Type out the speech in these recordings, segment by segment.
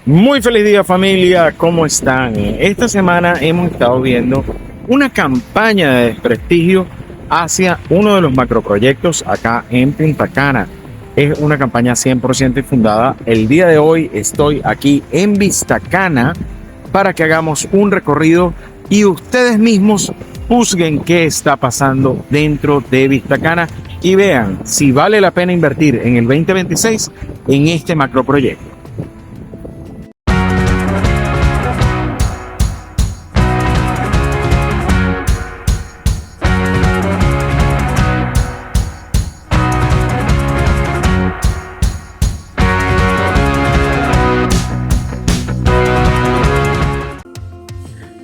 Muy feliz día, familia, ¿cómo están? Esta semana hemos estado viendo una campaña de desprestigio hacia uno de los macroproyectos acá en Punta Cana. Es una campaña 100% infundada. El día de hoy estoy aquí en Vista Cana para que hagamos un recorrido y ustedes mismos juzguen qué está pasando dentro de Vista Cana y vean si vale la pena invertir en el 2026 en este macroproyecto.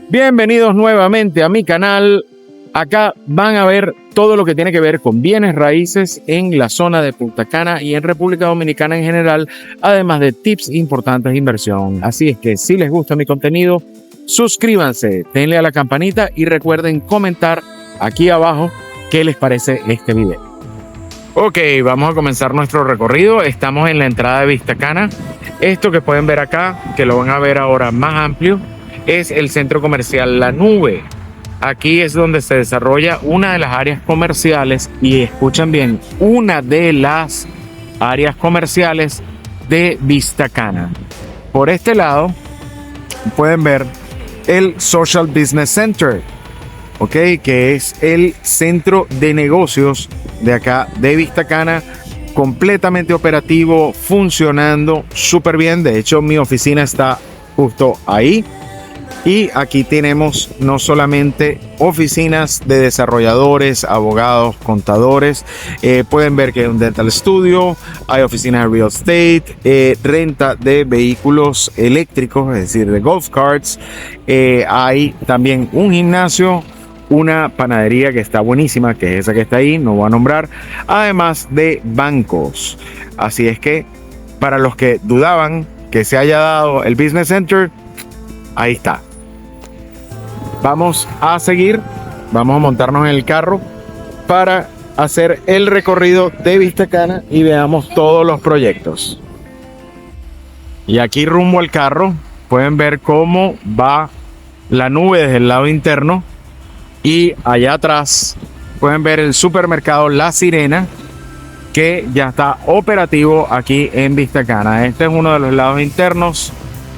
Bienvenidos nuevamente a mi canal. Acá van a ver todo lo que tiene que ver con bienes raíces en la zona de Punta Cana y en República Dominicana en general, además de tips importantes de inversión. Así es que si les gusta mi contenido, suscríbanse, denle a la campanita y recuerden comentar aquí abajo qué les parece este video. Ok, vamos a comenzar nuestro recorrido. Estamos en la entrada de Vista Cana. Esto que pueden ver acá, que lo van a ver ahora más amplio, es el centro comercial La Nube. Aquí es donde se desarrolla una de las áreas comerciales, y escuchan bien, una de las áreas comerciales de Vista Cana. Por este lado pueden ver el Social Business Center, ok, que es el centro de negocios de acá de Vista Cana, completamente operativo, funcionando súper bien. De hecho, mi oficina está justo ahí. Y aquí tenemos no solamente oficinas de desarrolladores, abogados, contadores, pueden ver que hay un dental studio, hay oficinas de real estate, renta de vehículos eléctricos, es decir, de golf carts, hay también un gimnasio, una panadería que está buenísima, que es esa que está ahí, no voy a nombrar, además de bancos. Así es que para los que dudaban que se haya dado el Business Center, ahí está. Vamos a seguir, vamos a montarnos en el carro para hacer el recorrido de Vista Cana y veamos todos los proyectos. Y aquí rumbo al carro pueden ver cómo va La Nube desde el lado interno, y allá atrás pueden ver el supermercado La Sirena, que ya está operativo aquí en Vista Cana. Este es uno de los lados internos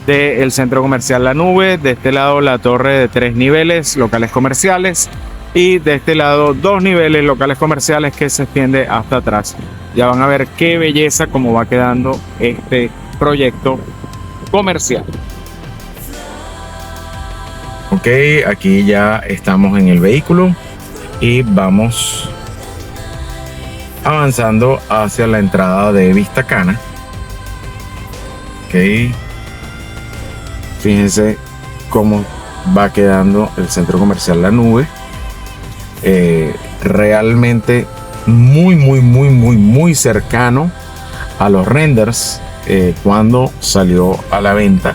del centro comercial La Nube. De este lado la torre de 3 niveles, locales comerciales, y de este lado 2 niveles, locales comerciales, que se extiende hasta atrás. Ya van a ver qué belleza cómo va quedando este proyecto comercial. Ok, aquí ya estamos en el vehículo y vamos avanzando hacia la entrada de Vista Cana. Ok, fíjense cómo va quedando el centro comercial La Nube. Realmente muy cercano a los renders cuando salió a la venta,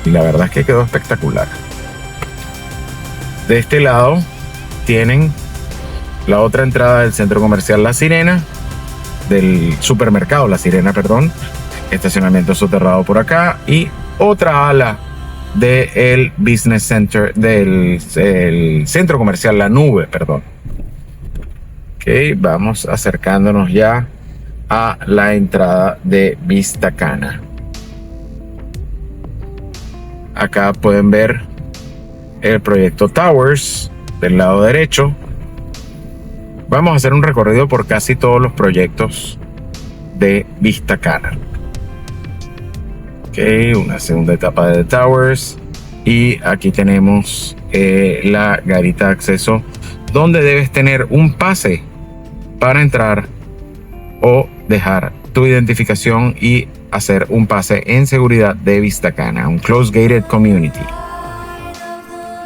y la verdad es que quedó espectacular. De este lado tienen la otra entrada del centro comercial La Sirena, del supermercado La Sirena, perdón, estacionamiento soterrado por acá, y otra ala del Business Center, del centro comercial La Nube, perdón. Ok, vamos acercándonos ya a la entrada de Vista Cana. Acá pueden ver el proyecto Towers del lado derecho. Vamos a hacer un recorrido por casi todos los proyectos de Vista Cana. Ok, una segunda etapa de The Towers, y aquí tenemos la garita de acceso, donde debes tener un pase para entrar o dejar tu identificación y hacer un pase en seguridad de Vista Cana, un Closed Gated Community.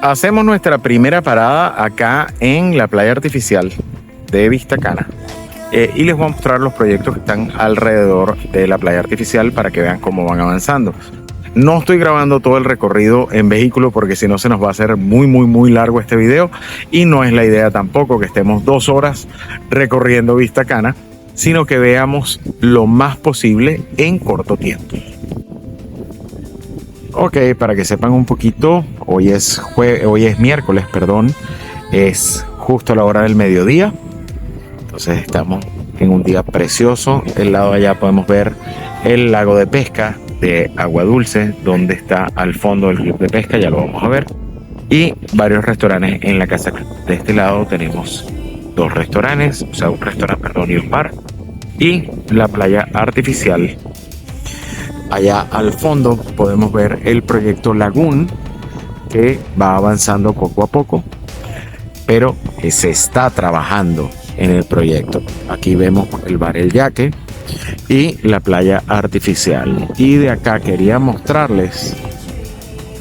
Hacemos nuestra primera parada acá en la playa artificial de Vista Cana. Y les voy a mostrar los proyectos que están alrededor de la playa artificial para que vean cómo van avanzando. No estoy grabando todo el recorrido en vehículo porque si no se nos va a hacer muy largo este video, y no es la idea tampoco que estemos 2 horas recorriendo Vista Cana, sino que veamos lo más posible en corto tiempo. Ok, para que sepan un poquito, hoy es miércoles, perdón, es justo a la hora del mediodía. Entonces estamos en un día precioso. Del lado de allá podemos ver el lago de pesca de Agua Dulce, donde está al fondo el club de pesca, ya lo vamos a ver. Y varios restaurantes en la casa club. De este lado tenemos dos restaurantes, o sea, un restaurante, perdón, y un bar. Y la playa artificial. Allá al fondo podemos ver el proyecto Lagoon, que va avanzando poco a poco, pero que se está trabajando en el proyecto. Aquí vemos el bar El Yaque y la playa artificial. Y de acá quería mostrarles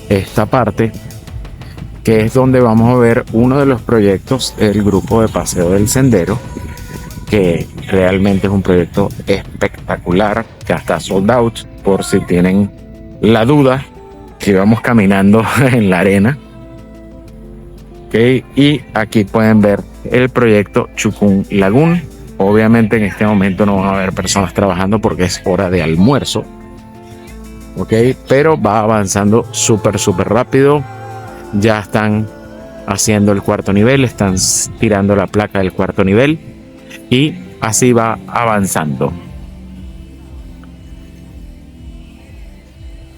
esta parte, que es donde vamos a ver uno de los proyectos del grupo de Paseo del Sendero, que realmente es un proyecto espectacular, que hasta sold out, por si tienen la duda, que vamos caminando en la arena. Okay. Y aquí pueden ver el proyecto Chukun Lagoon. Obviamente en este momento no van a haber personas trabajando porque es hora de almuerzo, pero va avanzando súper rápido. Ya están haciendo el cuarto nivel, están tirando la placa del cuarto nivel y así va avanzando.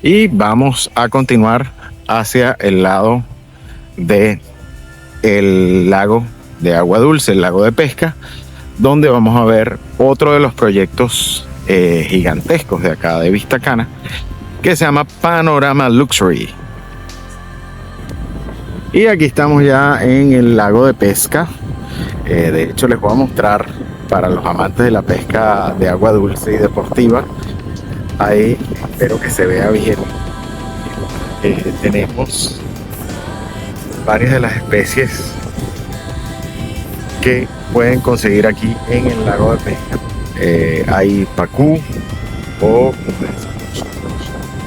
Y vamos a continuar hacia el lado de el lago de Agua Dulce, el lago de pesca, donde vamos a ver otro de los proyectos gigantescos de acá de Vista Cana, que se llama Panorama Luxury. Y aquí estamos ya en el lago de pesca. De hecho, les voy a mostrar, para los amantes de la pesca de agua dulce y deportiva, ahí espero que se vea bien. Tenemos varias de las especies que pueden conseguir aquí en el lago de pesca. Hay pacú o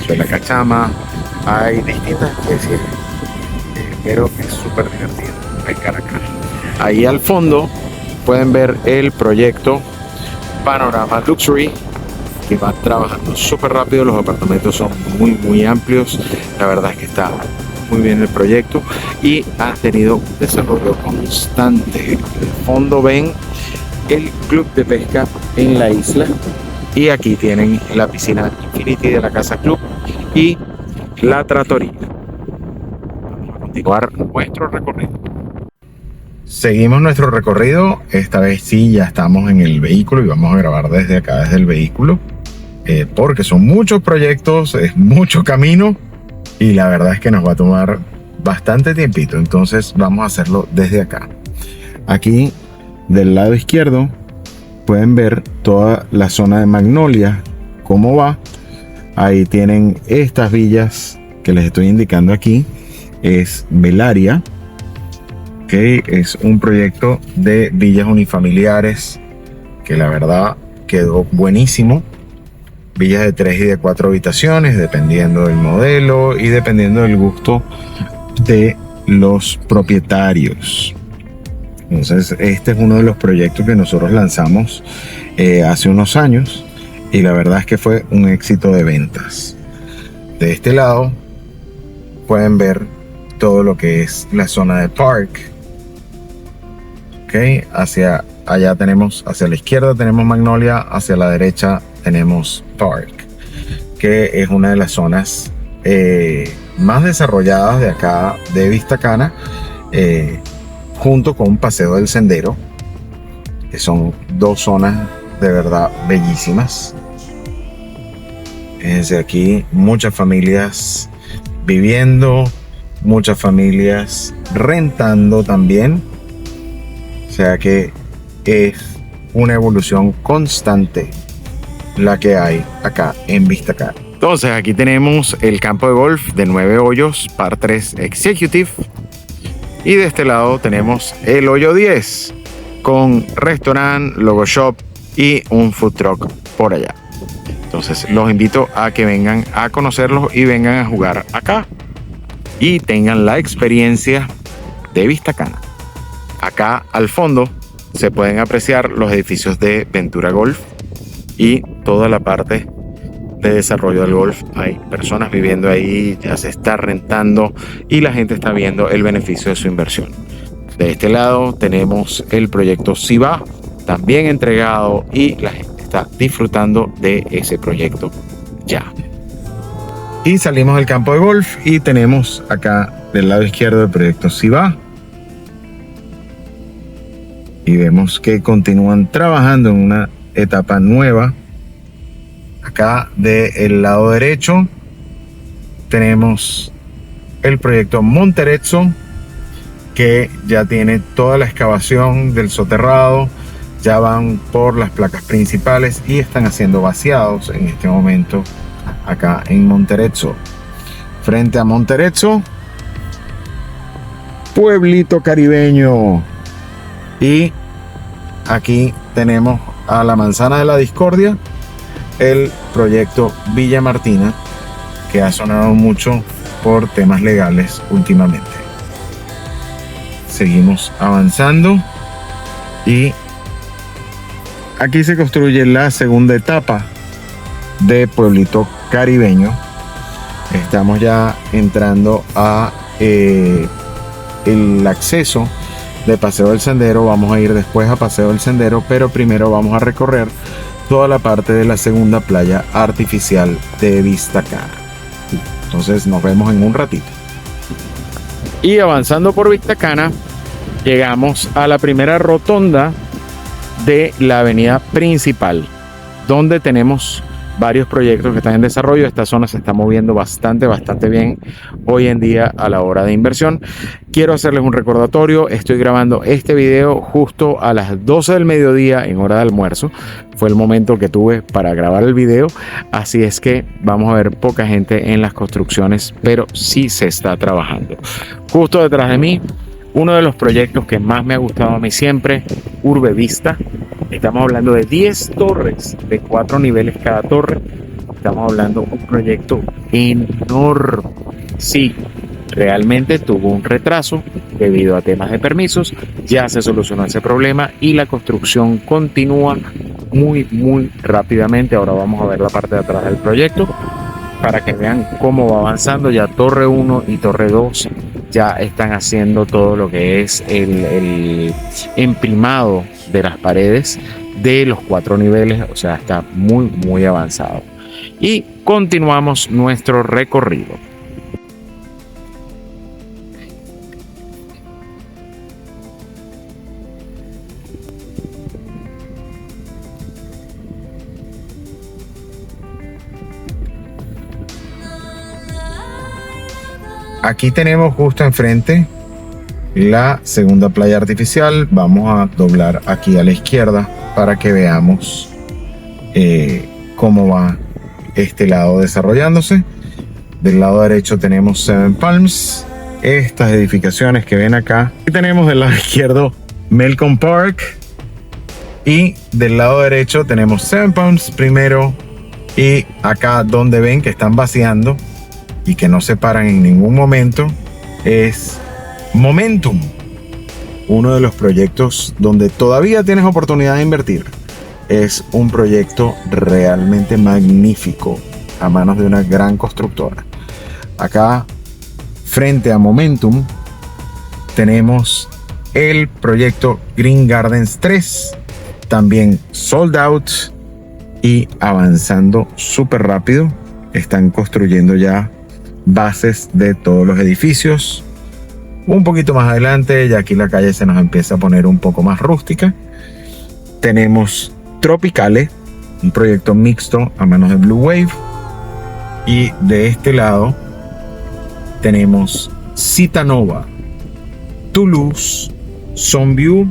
suela cachama, hay distintas especies, pero es súper divertido pescar acá. Ahí al fondo pueden ver el proyecto Panorama Luxury, que va trabajando súper rápido. Los apartamentos son muy amplios. La verdad es que está muy bien el proyecto y ha tenido un desarrollo constante. Al fondo ven el club de pesca en la isla y aquí tienen la piscina Infinity de la Casa Club y la trattoria. Vamos a continuar nuestro recorrido. Seguimos nuestro recorrido. Esta vez sí ya estamos en el vehículo y vamos a grabar desde acá, desde el vehículo, porque son muchos proyectos, es mucho camino y la verdad es que nos va a tomar bastante tiempito. Entonces vamos a hacerlo desde acá. Aquí del lado izquierdo pueden ver toda la zona de Magnolia, cómo va. Ahí tienen estas villas que les estoy indicando aquí. Es Velaria, que es un proyecto de villas unifamiliares que la verdad quedó buenísimo. Villas de 3 y de 4 habitaciones, dependiendo del modelo y dependiendo del gusto de los propietarios. Entonces este es uno de los proyectos que nosotros lanzamos hace unos años y la verdad es que fue un éxito de ventas. De este lado pueden ver todo lo que es la zona de park. Hacia allá tenemos, hacia la izquierda tenemos Magnolia, hacia la derecha tenemos Park, que es una de las zonas más desarrolladas de acá de Vista Cana, junto con Paseo del Sendero, que son dos zonas de verdad bellísimas. Desde aquí muchas familias viviendo, muchas familias rentando también. O sea que es una evolución constante la que hay acá en Vista Cana. Entonces aquí tenemos el campo de golf de 9 hoyos, par 3 Executive. Y de este lado tenemos el hoyo 10 con restaurante, logo shop y un food truck por allá. Entonces los invito a que vengan a conocerlos y vengan a jugar acá y tengan la experiencia de Vista Cana. Acá al fondo se pueden apreciar los edificios de Ventura Golf y toda la parte de desarrollo del golf. Hay personas viviendo ahí, ya se está rentando y la gente está viendo el beneficio de su inversión. De este lado tenemos el proyecto Cibá, también entregado, y la gente está disfrutando de ese proyecto ya. Y salimos del campo de golf y tenemos acá del lado izquierdo el proyecto Cibá. Y vemos que continúan trabajando en una etapa nueva. Acá del lado derecho tenemos el proyecto Monterezzo, que ya tiene toda la excavación del soterrado, ya van por las placas principales y están haciendo vaciados en este momento acá en Monterezzo. Frente a Monterezzo, pueblito caribeño. Y aquí tenemos a la manzana de la discordia, el proyecto Villa Martina, que ha sonado mucho por temas legales últimamente. Seguimos avanzando y aquí se construye la segunda etapa de Pueblito Caribeño. Estamos ya entrando a el acceso de Paseo del Sendero. Vamos a ir después a Paseo del Sendero, pero primero vamos a recorrer toda la parte de la segunda playa artificial de Vista Cana. Entonces nos vemos en un ratito. Y avanzando por Vista Cana, llegamos a la primera rotonda de la avenida principal, donde tenemos varios proyectos que están en desarrollo. Esta zona se está moviendo bastante bien hoy en día a la hora de inversión. Quiero hacerles un recordatorio. Estoy grabando este video justo a las 12 del mediodía en hora de almuerzo. Fue el momento que tuve para grabar el video. Así es que vamos a ver poca gente en las construcciones, pero sí se está trabajando. Justo detrás de mí, uno de los proyectos que más me ha gustado a mí siempre, Urbe Vista. Estamos hablando de 10 torres de 4 niveles cada torre. Estamos hablando de un proyecto enorme. Sí, realmente tuvo un retraso debido a temas de permisos. Ya se solucionó ese problema y la construcción continúa muy rápidamente. Ahora vamos a ver la parte de atrás del proyecto para que vean cómo va avanzando. Ya Torre 1 y Torre 2 ya están haciendo todo lo que es el emplimado de las paredes de los 4 niveles, o sea, está muy avanzado. Y continuamos nuestro recorrido. Aquí tenemos justo enfrente la segunda playa artificial. Vamos a doblar aquí a la izquierda para que veamos cómo va este lado desarrollándose. Del lado derecho tenemos Seven Palms, estas edificaciones que ven acá. Y tenemos del lado izquierdo Melcombe Park, y del lado derecho tenemos Seven Palms primero, y acá donde ven que están vaciando y que no se paran en ningún momento es Momentum, uno de los proyectos donde todavía tienes oportunidad de invertir. Es un proyecto realmente magnífico a manos de una gran constructora. Acá frente a Momentum tenemos el proyecto Green Gardens 3, también sold out y avanzando súper rápido. Están construyendo ya bases de todos los edificios. Un poquito más adelante, ya aquí la calle se nos empieza a poner un poco más rústica. Tenemos Tropicale, un proyecto mixto a manos de Blue Wave. Y de este lado tenemos Citanova, Toulouse, Sunview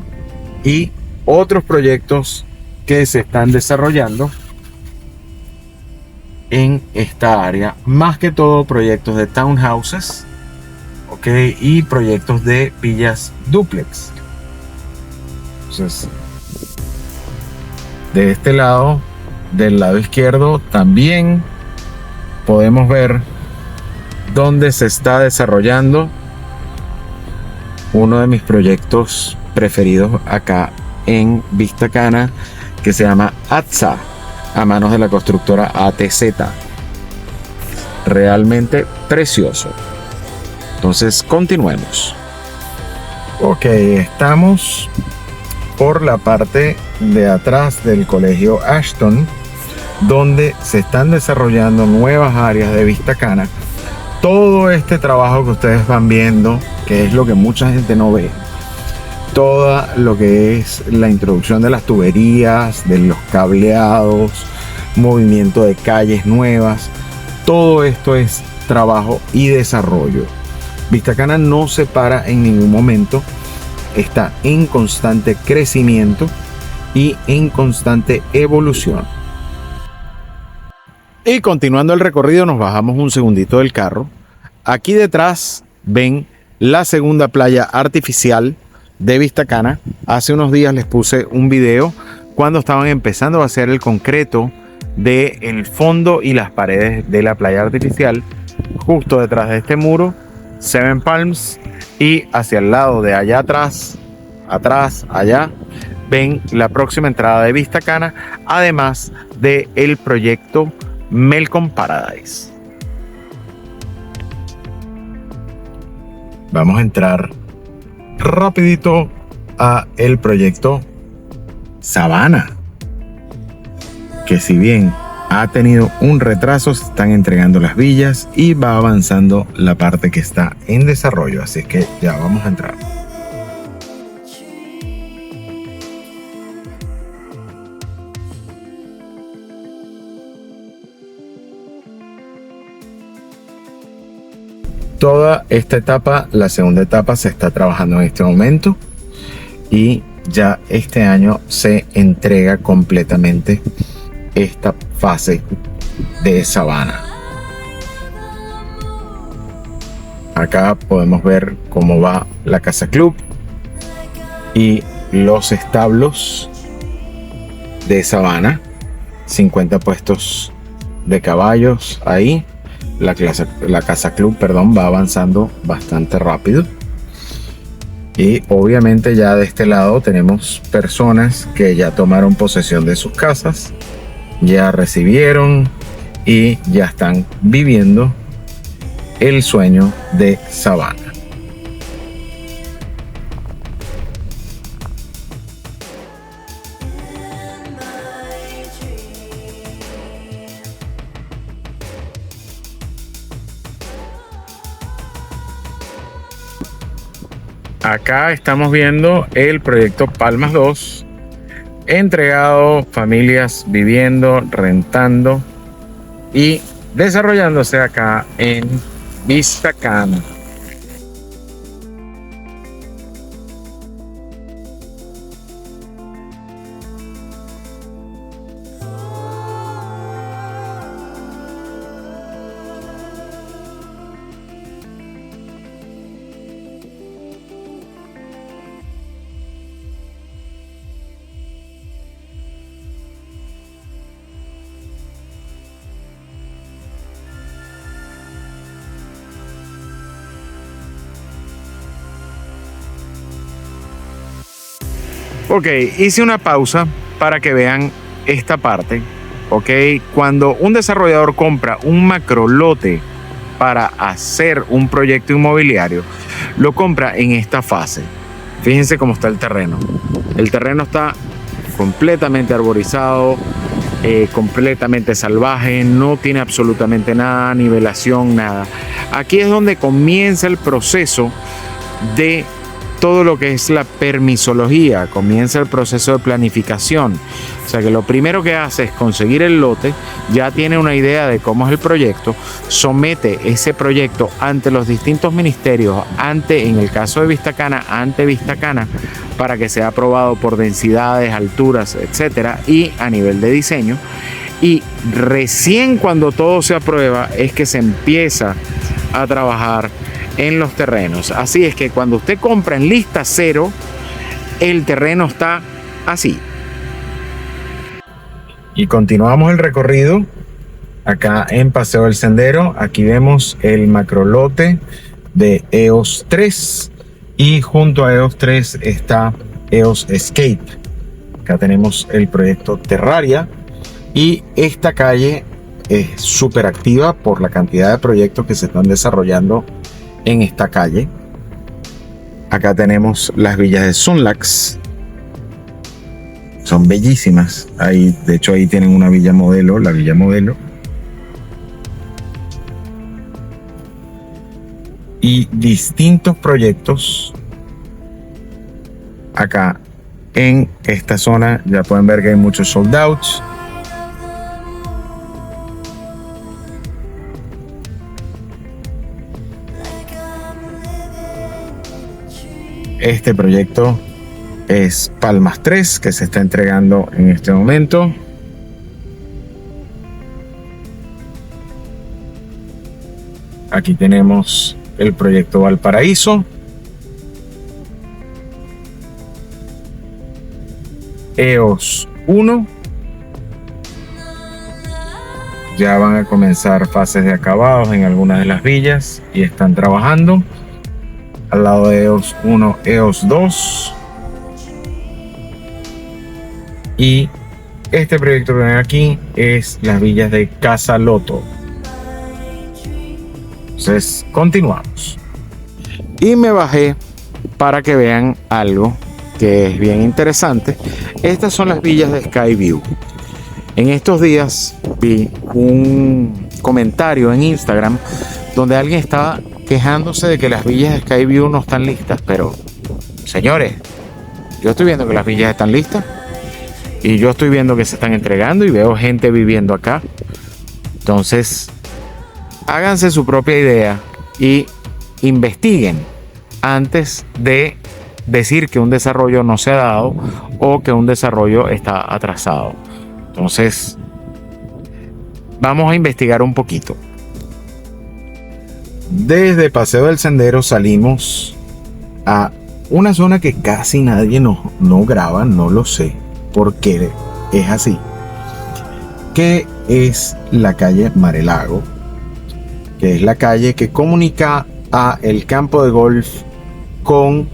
y otros proyectos que se están desarrollando en esta área. Más que todo proyectos de townhouses, y proyectos de villas dúplex. Entonces, de este lado, del lado izquierdo, también podemos ver dónde se está desarrollando uno de mis proyectos preferidos acá en Vista Cana, que se llama ATSA, a manos de la constructora ATZ. Realmente precioso. Entonces continuemos. Ok, estamos por la parte de atrás del colegio Ashton, donde se están desarrollando nuevas áreas de Vista Cana. Todo este trabajo que ustedes van viendo, que es lo que mucha gente no ve, todo lo que es la introducción de las tuberías, de los cableados, movimiento de calles nuevas, todo esto es trabajo y desarrollo. Vista Cana no se para en ningún momento, está en constante crecimiento y en constante evolución. Y continuando el recorrido, nos bajamos un segundito del carro. Aquí detrás ven la segunda playa artificial de Vista Cana. Hace unos días les puse un video cuando estaban empezando a hacer el concreto del fondo y las paredes de la playa artificial. Justo detrás de este muro, Seven Palms, y hacia el lado de allá atrás, allá, ven la próxima entrada de Vista Cana, además del proyecto Melcom Paradise. Vamos a entrar rapidito a el proyecto Savannah, que si bien ha tenido un retraso, se están entregando las villas y va avanzando la parte que está en desarrollo, así que ya vamos a entrar. Toda esta etapa, la segunda etapa, se está trabajando en este momento y ya este año se entrega completamente esta fase de Savannah. Acá podemos ver cómo va la casa club y los establos de Savannah. 50 puestos de caballos ahí. La casa club, perdón, va avanzando bastante rápido. Y obviamente ya de este lado tenemos personas que ya tomaron posesión de sus casas, ya recibieron y ya están viviendo el sueño de Savannah. Acá estamos viendo el proyecto Palmas 2, entregado, familias viviendo, rentando y desarrollándose acá en Vista Cana. Ok, hice una pausa para que vean esta parte. Ok, cuando un desarrollador compra un macro lote para hacer un proyecto inmobiliario, lo compra en esta fase. Fíjense cómo está el terreno. El terreno está completamente arborizado, completamente salvaje, no tiene absolutamente nada, nivelación, nada. Aquí es donde comienza el proceso de todo lo que es la permisología, comienza el proceso de planificación. O sea que lo primero que hace es conseguir el lote, ya tiene una idea de cómo es el proyecto, somete ese proyecto ante los distintos ministerios, en el caso de Vista Cana, ante Vista Cana, para que sea aprobado por densidades, alturas, etcétera, y a nivel de diseño. Y recién cuando todo se aprueba es que se empieza a trabajar en los terrenos. Así es que cuando usted compra en lista cero, el terreno está así. Y continuamos el recorrido acá en Paseo del Sendero. Aquí vemos el macrolote de EOS 3 y junto a EOS 3 está EOS Escape. Acá tenemos el proyecto Terraria Y esta calle es súper activa por la cantidad de proyectos que se están desarrollando en esta calle. Acá tenemos las villas de Sunlax. Son bellísimas. Ahí, de hecho, ahí tienen una villa modelo, la villa modelo. Y distintos proyectos acá en esta zona. Ya pueden ver que hay muchos sold outs. Este proyecto es Palmas 3, que se está entregando en este momento. Aquí tenemos el proyecto Valparaíso. EOS 1. Ya van a comenzar fases de acabados en algunas de las villas y están trabajando. Al lado de EOS 1, EOS 2. Y este proyecto que ven aquí es las villas de Casa Loto. Entonces, continuamos. Y me bajé para que vean algo que es bien interesante. Estas son las villas de Skyview. En estos días vi un comentario en Instagram donde alguien estaba quejándose de que las villas de Skyview no están listas, pero señores, yo estoy viendo que las villas están listas y yo estoy viendo que se están entregando y veo gente viviendo acá. Entonces, háganse su propia idea y investiguen antes de decir que un desarrollo no se ha dado o que un desarrollo está atrasado. Entonces, vamos a investigar un poquito. Desde Paseo del Sendero salimos a una zona que casi nadie no graba, no lo sé por qué es así, que es la calle Marelago, que es la calle que comunica a el campo de golf con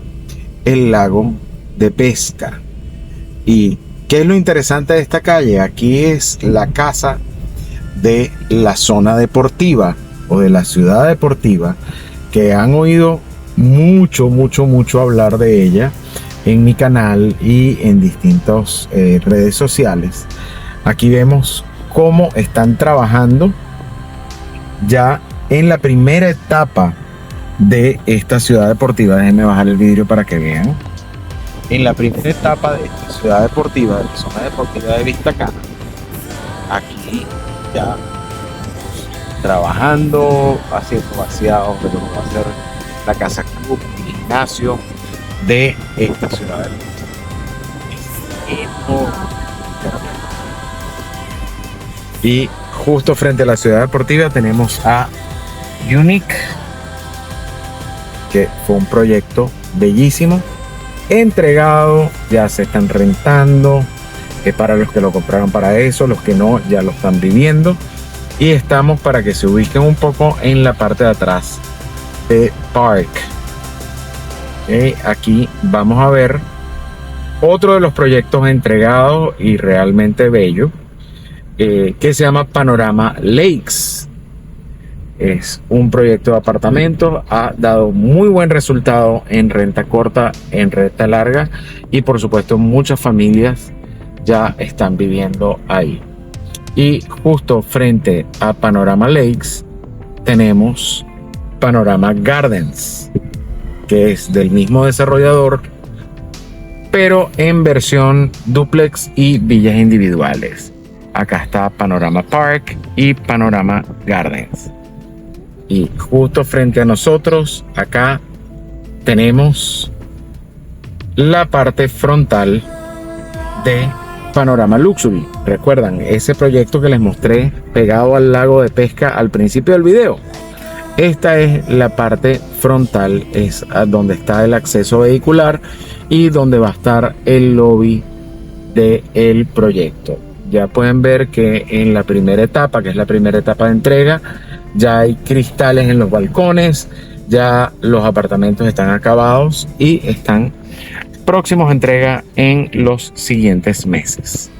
el lago de pesca. ¿Y qué es lo interesante de esta calle? Aquí es la casa de la zona deportiva o de la ciudad deportiva, que han oído mucho hablar de ella en mi canal y en distintas redes sociales. Aquí vemos cómo están trabajando ya en la primera etapa de esta ciudad deportiva. Déjenme bajar el vidrio para que vean. En la primera etapa de esta ciudad deportiva, de la zona deportiva de Vistacana, aquí ya trabajando, haciendo vaciados de lo que va a ser la casa club, el gimnasio de esta ciudad. Y justo frente a la ciudad deportiva tenemos a Unique, que fue un proyecto bellísimo, entregado, ya se están rentando, para los que lo compraron para eso, los que no ya lo están viviendo. Y estamos para que se ubiquen un poco en la parte de atrás de Park. Aquí vamos a ver otro de los proyectos entregados y realmente bello, que se llama Panorama Lakes. Es un proyecto de apartamentos, ha dado muy buen resultado en renta corta, en renta larga, y por supuesto muchas familias ya están viviendo ahí. Y justo frente a Panorama Lakes tenemos Panorama Gardens, que es del mismo desarrollador, pero en versión dúplex y villas individuales. Acá está Panorama Park y Panorama Gardens. Y justo frente a nosotros, acá tenemos la parte frontal de Panorama Luxury. ¿Recuerdan ese proyecto que les mostré pegado al lago de pesca al principio del video? Esta es la parte frontal, es donde está el acceso vehicular y donde va a estar el lobby del proyecto. Ya pueden ver que en la primera etapa, que es la primera etapa de entrega, ya hay cristales en los balcones, ya los apartamentos están acabados y están próximos a entrega en los siguientes meses.